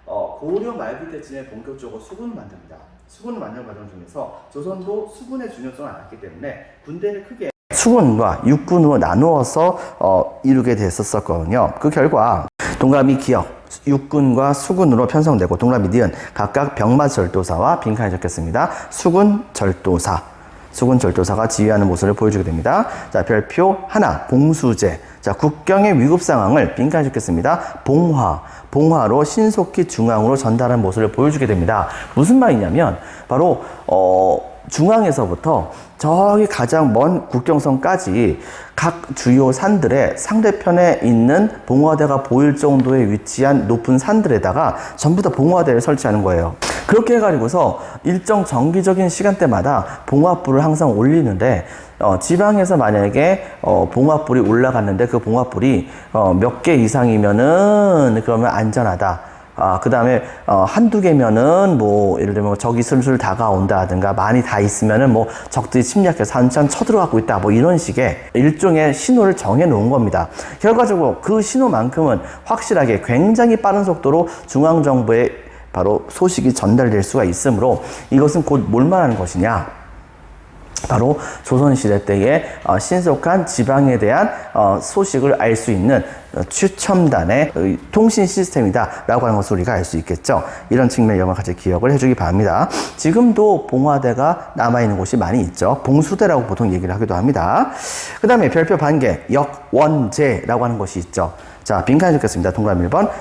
고려 말기 때쯤에 본격적으로 수군을 만듭니다. 수군을 만드는 과정 중에서 조선도 수군의 중요성을 알았기 때문에 군대를 크게 수군과 육군으로 나누어서 이루게 됐었거든요. 그 결과 동그라미 기역, 육군과 수군으로 편성되고 동그라미 니은 각각 병마절도사와 빈칸에 적혔습니다. 수군절도사가 지휘하는 모습을 보여주게 됩니다. 자, 별표 하나, 봉수제. 자, 국경의 위급 상황을 빈칸에 적혔습니다. 봉화로 신속히 중앙으로 전달하는 모습을 보여주게 됩니다. 무슨 말이냐면 바로 중앙에서부터 저기 가장 먼 국경선까지 각 주요 산들의 상대편에 있는 봉화대가 보일 정도에 위치한 높은 산들에다가 전부 다 봉화대를 설치하는 거예요. 그렇게 해가지고서 일정 정기적인 시간대마다 봉화불을 항상 올리는데 지방에서 만약에 봉화불이 올라갔는데 그 봉화불이 몇 개 이상이면은 그러면 안전하다. 그 다음에 한두 개면은 예를 들면 적이 슬슬 다가온다든가 많이 다 있으면은 적들이 침략해서 한참 쳐들어가고 있다 이런 식의 일종의 신호를 정해 놓은 겁니다. 결과적으로 그 신호만큼은 확실하게 굉장히 빠른 속도로 중앙정부에 바로 소식이 전달될 수가 있으므로 이것은 곧 뭘 말하는 것이냐, 바로 조선시대 때의 신속한 지방에 대한 소식을 알 수 있는 최첨단의 통신 시스템이다 라고 하는 것을 우리가 알 수 있겠죠. 이런 측면을 여러분 같이 기억을 해주기 바랍니다. 지금도 봉화대가 남아있는 곳이 많이 있죠. 봉수대라고 보통 얘기를 하기도 합니다. 그 다음에 별표 반개, 역원제라고 하는 것이 있죠. 자, 빈칸에 적혔습니다. 동그라미 1번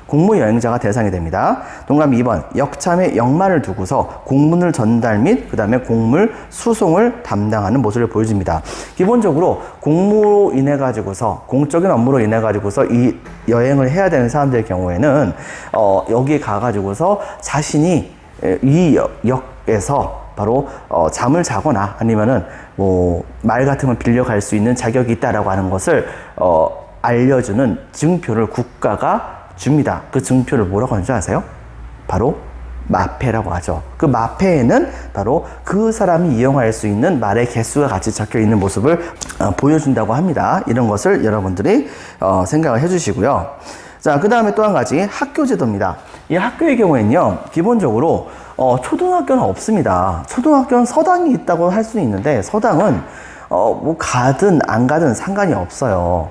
공무여행자가 대상이 됩니다. 동그라미 2번 역참의 역마를 두고서 공문을 전달 및 그 다음에 공물 수송을 담당하는 모습을 보여줍니다. 기본적으로 공무로 인해 가지고서 공적인 업무로 인해 가지고서 이 여행을 해야 되는 사람들의 경우에는 여기에 가 가지고서 자신이 이 역에서 바로 잠을 자거나 아니면은 말 같은 걸 빌려갈 수 있는 자격이 있다라고 하는 것을 알려주는 증표를 국가가 줍니다. 그 증표를 뭐라고 하는지 아세요? 바로 마패라고 하죠. 그 마패에는 바로 그 사람이 이용할 수 있는 말의 개수가 같이 적혀 있는 모습을 보여준다고 합니다. 이런 것을 여러분들이 생각을 해주시고요. 자, 그 다음에 또 한 가지 학교 제도입니다. 이 학교의 경우에는요, 기본적으로 초등학교는 없습니다. 초등학교는 서당이 있다고 할 수는 있는데 서당은 뭐 가든 안 가든 상관이 없어요.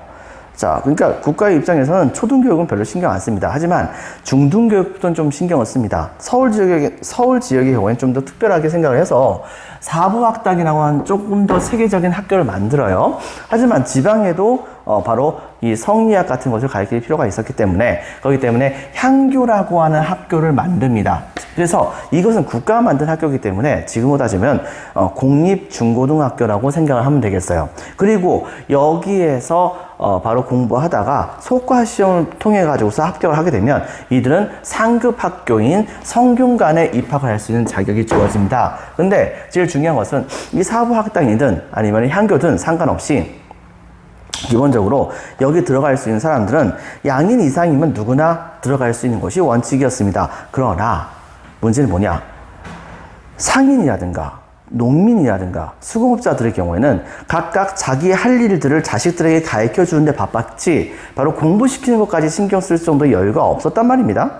자, 그러니까 국가의 입장에서는 초등교육은 별로 신경 안 씁니다. 하지만 중등교육부터는 좀 신경을 씁니다. 서울 지역의 경우에는 좀 더 특별하게 생각을 해서 사부학당이라고 하는 조금 더 세계적인 학교를 만들어요. 하지만 지방에도 바로 이 성리학 같은 것을 가르칠 필요가 있었기 때문에 그렇기 때문에 향교라고 하는 학교를 만듭니다. 그래서 이것은 국가가 만든 학교이기 때문에 지금으로 따지면 공립중고등학교라고 생각을 하면 되겠어요. 그리고 여기에서 바로 공부하다가 속과시험을 통해 가지고서 합격을 하게 되면 이들은 상급 학교인 성균관에 입학을 할 수 있는 자격이 주어집니다. 근데 제일 중요한 것은 이 사부학당이든 아니면 향교든 상관없이 기본적으로 여기 들어갈 수 있는 사람들은 양인 이상이면 누구나 들어갈 수 있는 것이 원칙이었습니다. 그러나 문제는 뭐냐? 상인이라든가 농민이라든가 수공업자들의 경우에는 각각 자기의 할 일들을 자식들에게 가르쳐 주는데 바빴지 바로 공부시키는 것까지 신경 쓸 정도의 여유가 없었단 말입니다.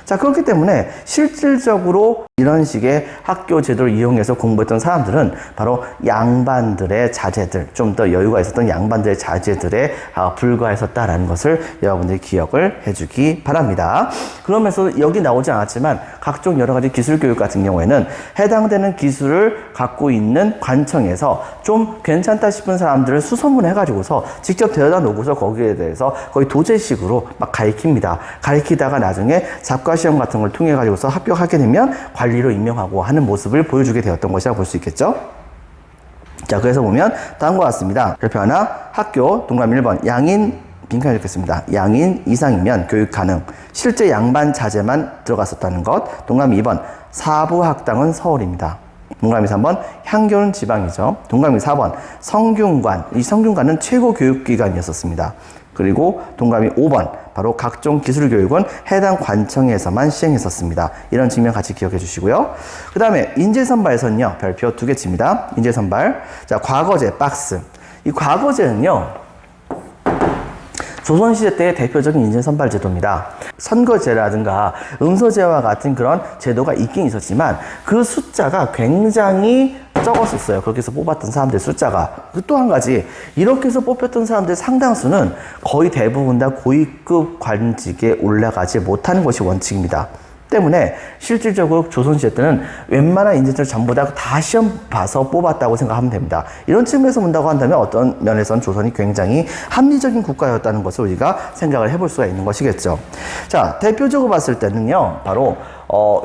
자, 그렇기 때문에 실질적으로 이런 식의 학교 제도를 이용해서 공부했던 사람들은 바로 양반들의 자제들, 좀 더 여유가 있었던 양반들의 자제들에 불과했었다라는 것을 여러분들이 기억을 해주기 바랍니다. 그러면서 여기 나오지 않았지만 각종 여러 가지 기술 교육 같은 경우에는 해당되는 기술을 갖고 있는 관청에서 좀 괜찮다 싶은 사람들을 수소문해가지고서 직접 데려다 놓고서 거기에 대해서 거의 도제식으로 막 가르칩니다. 가르치다가 나중에 잡과시험 같은 걸 통해 가지고서 합격하게 되면 관리로 임명하고 하는 모습을 보여주게 되었던 것이라고 볼 수 있겠죠. 자, 그래서 보면 다음과 같습니다. 별표 하나, 학교 동그라미 1번 양인 빈칸 읽겠습니다. 양인 이상이면 교육 가능. 실제 양반 자제만 들어갔었다는 것. 동그라미 2번 사부학당은 서울입니다. 동그라미 3번 향교는 지방이죠. 동그라미 4번 성균관. 이 성균관은 최고 교육기관이었습니다. 그리고 동그라미 5번 바로 각종 기술교육은 해당 관청에서만 시행했었습니다. 이런 측면 같이 기억해 주시고요. 그 다음에 인재선발에서는요, 별표 2개 칩니다. 인재선발. 자, 과거제 박스. 이 과거제는요, 조선시대 때의 대표적인 인재선발 제도입니다. 선거제라든가 음서제와 같은 그런 제도가 있긴 있었지만 그 숫자가 굉장히 적었었어요. 그렇게 해서 뽑았던 사람들의 숫자가. 또 한 가지, 이렇게 해서 뽑혔던 사람들의 상당수는 거의 대부분 다 고위급 관직에 올라가지 못하는 것이 원칙입니다. 때문에 실질적으로 조선시대 때는 웬만한 인재들 전부 다 시험 봐서 뽑았다고 생각하면 됩니다. 이런 측면에서 본다고 한다면 어떤 면에서는 조선이 굉장히 합리적인 국가였다는 것을 우리가 생각을 해볼 수가 있는 것이겠죠. 자, 대표적으로 봤을 때는요, 바로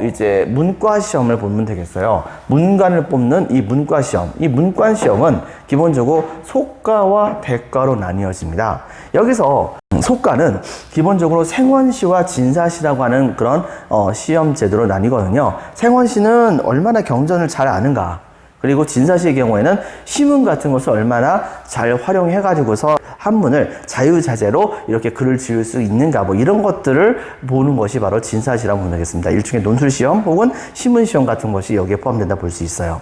이제 문과 시험을 보면 되겠어요. 문관을 뽑는 이 문과 시험. 이 문관 시험은 기본적으로 속과와 대과로 나뉘어집니다. 여기서 속과는 기본적으로 생원시와 진사시라고 하는 그런 시험 제도로 나뉘거든요. 생원시는 얼마나 경전을 잘 아는가, 그리고 진사시의 경우에는 시문 같은 것을 얼마나 잘 활용해 가지고서 한문을 자유자재로 이렇게 글을 지을 수 있는가, 뭐 이런 것들을 보는 것이 바로 진사시라고 보면 되겠습니다. 일종의 논술시험 혹은 시문시험 같은 것이 여기에 포함된다 볼 수 있어요.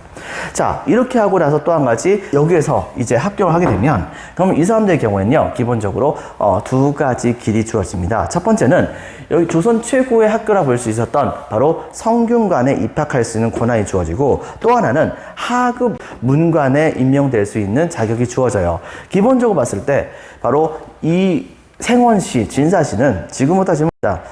자, 이렇게 하고 나서 또 한 가지, 여기에서 이제 합격을 하게 되면 그럼 이 사람들의 경우에는요, 기본적으로 두 가지 길이 주어집니다. 첫 번째는 여기 조선 최고의 학교라 볼 수 있었던 바로 성균관에 입학할 수 있는 권한이 주어지고, 또 하나는 하급 문관에 임명될 수 있는 자격이 주어져요. 기본적으로 봤을 때 바로 이 생원시, 진사시는 지금부터 따지면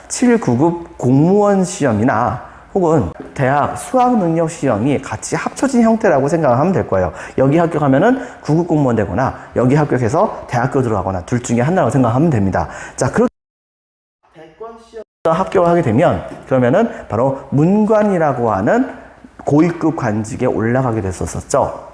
7, 9급 공무원 시험이나 혹은 대학 수학능력 시험이 같이 합쳐진 형태라고 생각하면 될 거예요. 여기 합격하면은 9급 공무원 되거나 여기 합격해서 대학교 들어가거나 둘 중에 하나라고 생각하면 됩니다. 자, 그렇게 대권 시험 합격을 하게 되면 그러면은 바로 문관이라고 하는 고위급 관직에 올라가게 됐었죠.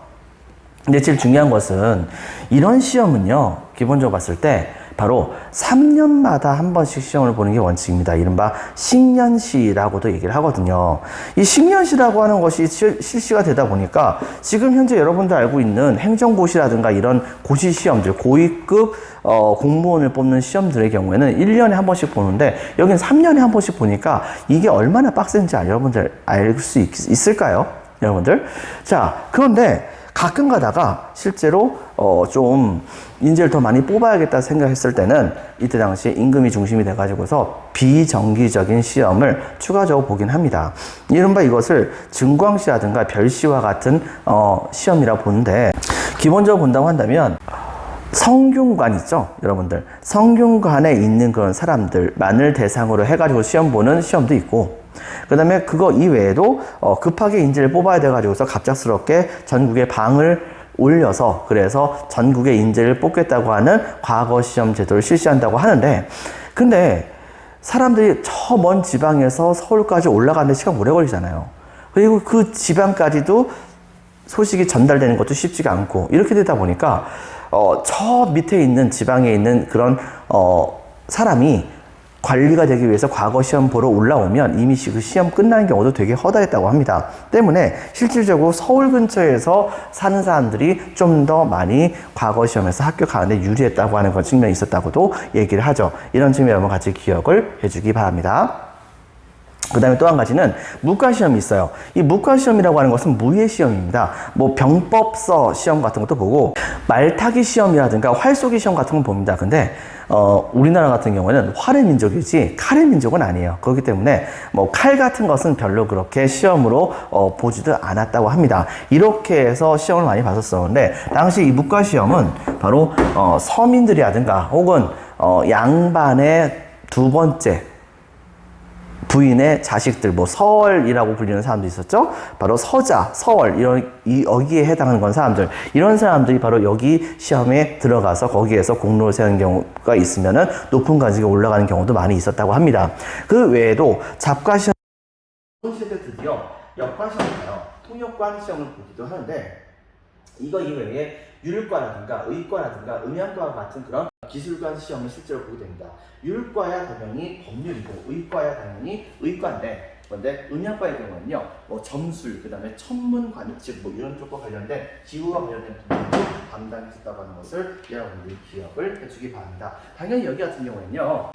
근데 제일 중요한 것은 이런 시험은요, 기본적으로 봤을 때 바로 3년마다 한 번씩 시험을 보는 게 원칙입니다. 이른바 식년시라고도 얘기를 하거든요. 이 식년시라고 하는 것이 실시가 되다 보니까 지금 현재 여러분들 알고 있는 행정고시라든가 이런 고시 시험들, 고위급 공무원을 뽑는 시험들의 경우에는 1년에 한 번씩 보는데 여기는 3년에 한 번씩 보니까 이게 얼마나 빡센지 여러분들 알 수 있을까요? 여러분들? 자, 그런데 가끔 가다가 실제로 좀 인재를 더 많이 뽑아야겠다 생각했을 때는 이때 당시에 임금이 중심이 돼가지고서 비정기적인 시험을 추가적으로 보긴 합니다. 이른바 이것을 증광시라든가 별시와 같은 시험이라고 보는데, 기본적으로 본다고 한다면 성균관 있죠, 여러분들. 성균관에 있는 그런 사람들만을 대상으로 해가지고 시험 보는 시험도 있고, 그 다음에 그거 이외에도 급하게 인재를 뽑아야 돼가지고서 갑작스럽게 전국에 방을 올려서 그래서 전국의 인재를 뽑겠다고 하는 과거 시험 제도를 실시한다고 하는데, 근데 사람들이 저 먼 지방에서 서울까지 올라가는데 시간 오래 걸리잖아요. 그리고 그 지방까지도 소식이 전달되는 것도 쉽지가 않고, 이렇게 되다 보니까 저 밑에 있는 지방에 있는 그런 사람이 관리가 되기 위해서 과거 시험 보러 올라오면 이미 그 시험 끝나는 경우도 되게 허다했다고 합니다. 때문에 실질적으로 서울 근처에서 사는 사람들이 좀 더 많이 과거 시험에서 합격하는데 유리했다고 하는 그런 측면이 있었다고도 얘기를 하죠. 이런 측면 여러분 같이 기억을 해주기 바랍니다. 그 다음에 또 한 가지는 무과시험이 있어요. 이 무과시험이라고 하는 것은 무예시험입니다. 뭐 병법서 시험 같은 것도 보고, 말타기 시험이라든가 활쏘기 시험 같은 건 봅니다. 근데 우리나라 같은 경우에는 활의 민족이지 칼의 민족은 아니에요. 그렇기 때문에 뭐 칼 같은 것은 별로 그렇게 시험으로 보지도 않았다고 합니다. 이렇게 해서 시험을 많이 봤었었는데, 당시 이 무과시험은 바로 서민들이라든가 혹은 양반의 두 번째 부인의 자식들, 뭐 서월이라고 불리는 사람도 있었죠. 바로 서자, 서월, 여기에 해당하는 건 사람들, 이런 사람들이 바로 여기 시험에 들어가서 거기에서 공로를 세우는 경우가 있으면은 높은 관직에 올라가는 경우도 많이 있었다고 합니다. 그 외에도 잡과시험, 시대 드디어 역과시험이에요. 통역관 시험을 보기도 하는데, 이거 이외에 율과라든가 의과라든가 음양과 같은 그런 기술관 시험을 실제로 보게 됩니다. 율과야 당연히 법률이고 의과야 당연히 의과인데, 그런데 음양과의 경우는요, 뭐 점술, 그 다음에 천문 관측 뭐 이런 쪽과 관련된 기후와 관련된 부분도 담당했었다고 하는 것을 여러분들이 기억을 해주기 바랍니다. 당연히 여기 같은 경우에는요,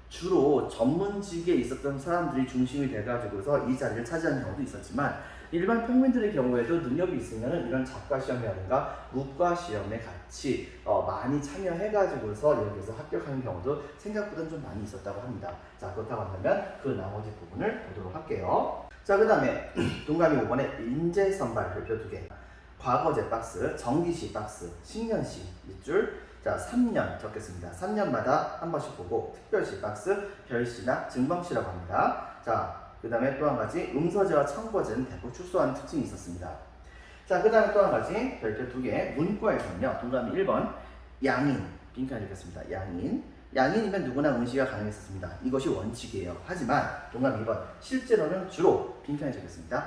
주로 전문직에 있었던 사람들이 중심이 돼가지고서 이 자리를 차지하는 경우도 있었지만, 일반 평민들의 경우에도 능력이 있으면 이런 작가시험이라든가 무과시험에 같이 많이 참여해가지고서 여기서 합격하는 경우도 생각보다는 좀 많이 있었다고 합니다. 자, 그렇다고 한다면 그 나머지 부분을 보도록 할게요. 자, 그 다음에 동그라미 5번에 인재선발 별표 2개, 과거제 박스, 정기시 박스, 신년시 밑줄, 자, 3년 적겠습니다. 3년마다 한 번씩 보고, 특별시 박스, 별시나 증방시라고 합니다. 자, 그 다음에 또 한 가지 음서제와 청거제는 대폭 축소하는 특징이 있었습니다. 자, 그 다음에 또 한 가지 별표 2개, 문과에서는요, 동그라미 1번 양인, 빈칸 적겠습니다. 양인이면 누구나 응시가 가능했었습니다. 이것이 원칙이에요. 하지만 동그라미 2번 실제로는 주로 빈칸에 적겠습니다.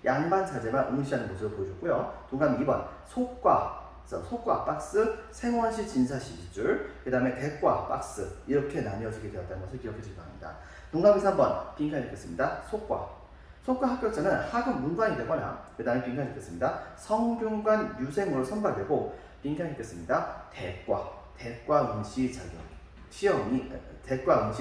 양반자재만 응시하는 모습을 보여줬고요. 동그라미 2번 속과 박스, 생원시, 진사시 밑줄, 그 다음에 대과 박스, 이렇게 나뉘어지게 되었다는 것을 기억해 주기 바랍니다. 동그라미 3번 빈칸 적겠습니다. 속과 합격자는 하급 문관이 되거나, 그 다음에 빈칸 적겠습니다. 성균관 유생으로 선발되고, 빈칸 적겠습니다. 대과 응시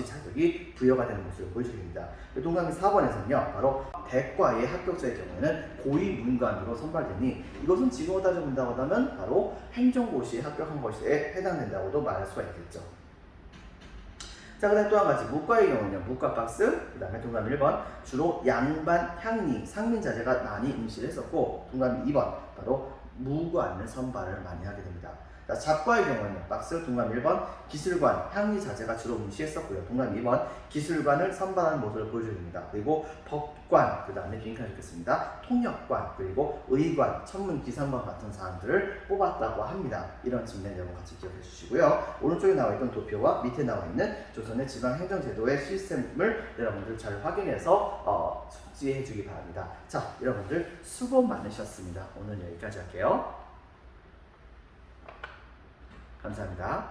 자격이 부여가 되는 모습을 보여줍니다. 동그라미 4번에서는요, 바로 대과의 합격자의 경우에는 고위문관으로 선발되니, 이것은 지금으로 따져본다고 하면 바로 행정고시에 합격한 것에 해당된다고도 말할 수가 있겠죠. 자, 그 다음에 또 한 가지 무과의 경우는요, 무과 박스, 그 다음에 동그라미 1번 주로 양반, 향리, 상민자재가 많이 응시를 했었고, 동그라미 2번 바로 무관을 선발을 많이 하게 됩니다. 자, 잡과의 경우는요, 박스, 동그라미 1번 기술관, 향리 자재가 주로 응시했었고요. 동그라미 2번 기술관을 선발하는 모습을 보여줍니다. 그리고 법관, 그 다음에 빈칸 적겠습니다. 통역관, 그리고 의관, 천문, 기상관 같은 사람들을 뽑았다고 합니다. 이런 측면 여러분 같이 기억해 주시고요. 오른쪽에 나와 있던 도표와 밑에 나와 있는 조선의 지방행정제도의 시스템을 여러분들 잘 확인해서 숙지해 주기 바랍니다. 자, 여러분들 수고 많으셨습니다. 오늘 여기까지 할게요. 감사합니다.